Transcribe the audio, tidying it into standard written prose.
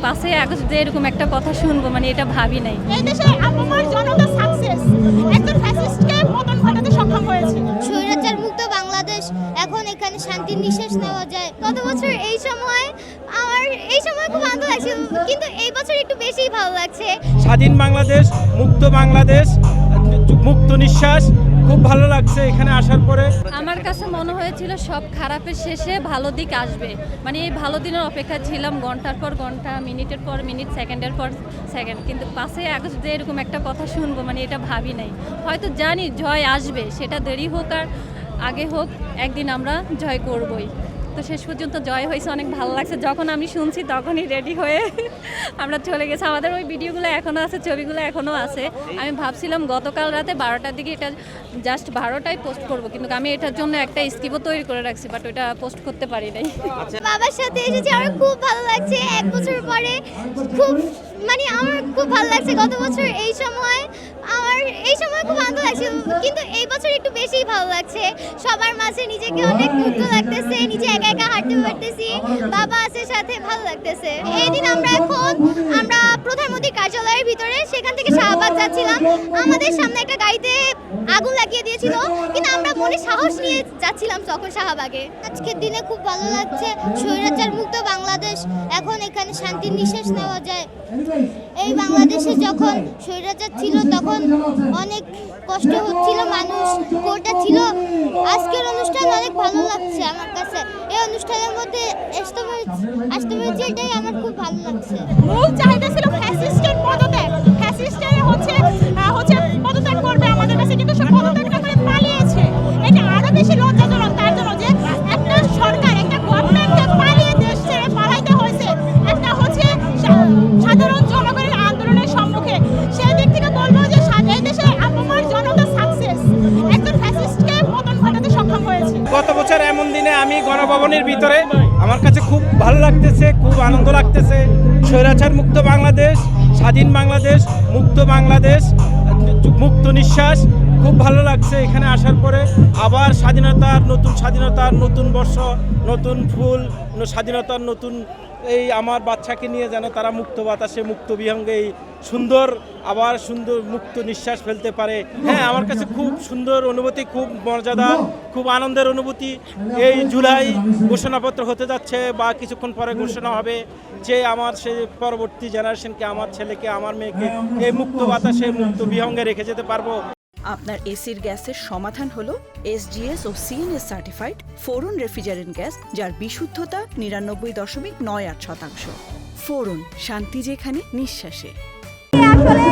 5ই August যে এরকম একটা কথা শুনবো মানে এটা ভাবি নাই। এই দেশে আপামর জনতা সাকসেস একজন ফ্যাসিস্টকে পতন ঘটাতে সক্ষম হয়েছে। স্বৈরাচার মুক্ত বাংলাদেশ, এখন এখানে শান্তির নিঃশ্বাস নেওয়া যায়। গত বছর এই সময় খুব আনন্দ লাগছিল, কিন্তু এই বছর একটু বেশিই ভালো লাগছে। স্বাধীন বাংলাদেশ, মুক্ত বাংলাদেশ, মুক্ত নিঃশ্বাস, খুব ভালো লাগছে এখানে আসার পরে। আমার কাছে মনে হয়েছিল সব খারাপের শেষে ভালো দিক আসবে, মানে এই ভালো দিনের অপেক্ষা ছিলাম ঘন্টার পর ঘন্টা, মিনিটের পর মিনিট, সেকেন্ডের পর সেকেন্ড, কিন্তু 5ই আগস্ট যে এরকম একটা কথা শুনবো মানে এটা ভাবি নাই। হয়তো জানি জয় আসবে, সেটা দেরি হোক আর আগে হোক, একদিন আমরা জয় করবই। তো শেষ পর্যন্ত জয় হয়েছে, অনেক ভালো লাগছে। যখন আমি শুনছি তখনই রেডি হয়ে আমরা চলে গেছি। আমাদের ওই ভিডিওগুলো এখনও আছে, ছবিগুলো এখনও আছে। আমি ভাবছিলাম গতকাল রাতে 12টার দিকে এটা জাস্ট 12টায় পোস্ট করব, কিন্তু আমি এটার জন্য একটা স্ক্রিপ্টও তৈরি করে রাখছি, বাট ওইটা পোস্ট করতে পারি নাই। বাবার সাথে এসেছি, আমার খুব ভালো লাগছে। 1 বছর পরে আমার খুব ভালো লাগছে। গত বছর এই সময় খুব আনন্দ লাগছিল, কিন্তু এই বছর একটু বেশিই ভালো লাগছে। সবার মাঝে নিজেকে অনেক মুক্ত লাগতেছে, নিজে একা একা হাঁটতে পারতেছি, বাবা আছে সাথে, ভালো লাগতেছে। এই দিন আমরা প্রধানমন্ত্রীর কার্যালয়ের ভিতরে, সেখান থেকে শাহবাগ যাচ্ছিলাম। আমাদের সামনে একটা গাড়িতে আগুন লাগিয়ে দিয়েছিল, কিন্তু আমরা মনে সাহস নিয়ে যাচ্ছিলাম তখন শাহবাগে। আজকের দিনে খুব ভালো লাগছে। স্বৈরাচার মুক্ত বাংলাদেশ, এখন এখানে শান্তির নিঃশ্বাস নেওয়া যায়। এই বাংলাদেশে যখন স্বৈরাচার ছিল তখন অনেক কষ্ট হচ্ছিল, মানুষ কোটা ছিল। আজকের অনুষ্ঠান অনেক ভালো লাগছে আমার কাছে। এই অনুষ্ঠানের মধ্যে আসতে পেরেছি, এটাই আমার খুব ভালো লাগছে। মূল চাহিদা ছিল ফ্যাসিস্টের পদত্যাগ। ফ্যাসিস্টের হচ্ছে পদত্যাগ করবে আমাদের কাছে, কিন্তু সে পদত্যাগটা করে পালিয়েছে। এটা আরো বেশি লজ্জাজনক তার জন্য যে একটা সরকার, একটা গভর্নমেন্টকে পালিয়ে দেশ ছেড়ে পালাইতে হয়েছে একটা সাধারণ জনগণের আন্দোলনের সম্মুখে। সেই দিক থেকে বলবো যে এই দেশে আপামর জনতা সাকসেস একজন ফ্যাসিস্টকে পতন ঘটাতে সক্ষম হয়েছে। গত বছর এমন দিনে আমি গণভবনের ভিতরে, আমার কাছে খুব ভালো লাগতেছে, খুব আনন্দ লাগতেছে। স্বৈরাচার মুক্ত বাংলাদেশ, স্বাধীন বাংলাদেশ, মুক্ত বাংলাদেশ, মুক্ত নিঃশ্বাস, খুব ভালো লাগছে এখানে আসার পরে। আবার স্বাধীনতার নতুন বর্ষ, নতুন ফুল, স্বাধীনতার নতুন এই আমার বাচ্চাকে নিয়ে যেন তারা মুক্ত বাতাসে, মুক্ত বিহঙ্গে সুন্দর মুক্ত নিঃশ্বাস ফেলতে পারে। হ্যাঁ, আমার কাছে খুব সুন্দর অনুভূতি, খুব মর্যাদা, খুব আনন্দের অনুভূতি। এই জুলাই ঘোষণাপত্র হতে যাচ্ছে বা কিছুক্ষণ পরে ঘোষণা হবে যে আমার সেই পরবর্তী জেনারেশনকে, আমার ছেলেকে, আমার মেয়েকে এই মুক্ত বাতাসে, মুক্ত বিহঙ্গে রেখে যেতে পারবো। আপনার এসির গ্যাসের সমাধান হলো SGS ও CNS সার্টিফাইড ফোরন রেফ্রিজারেন্ট গ্যাস, যার বিশুদ্ধতা 99.98%। ফোরন, শান্তি যেখানে নিঃশ্বাসে। আসলে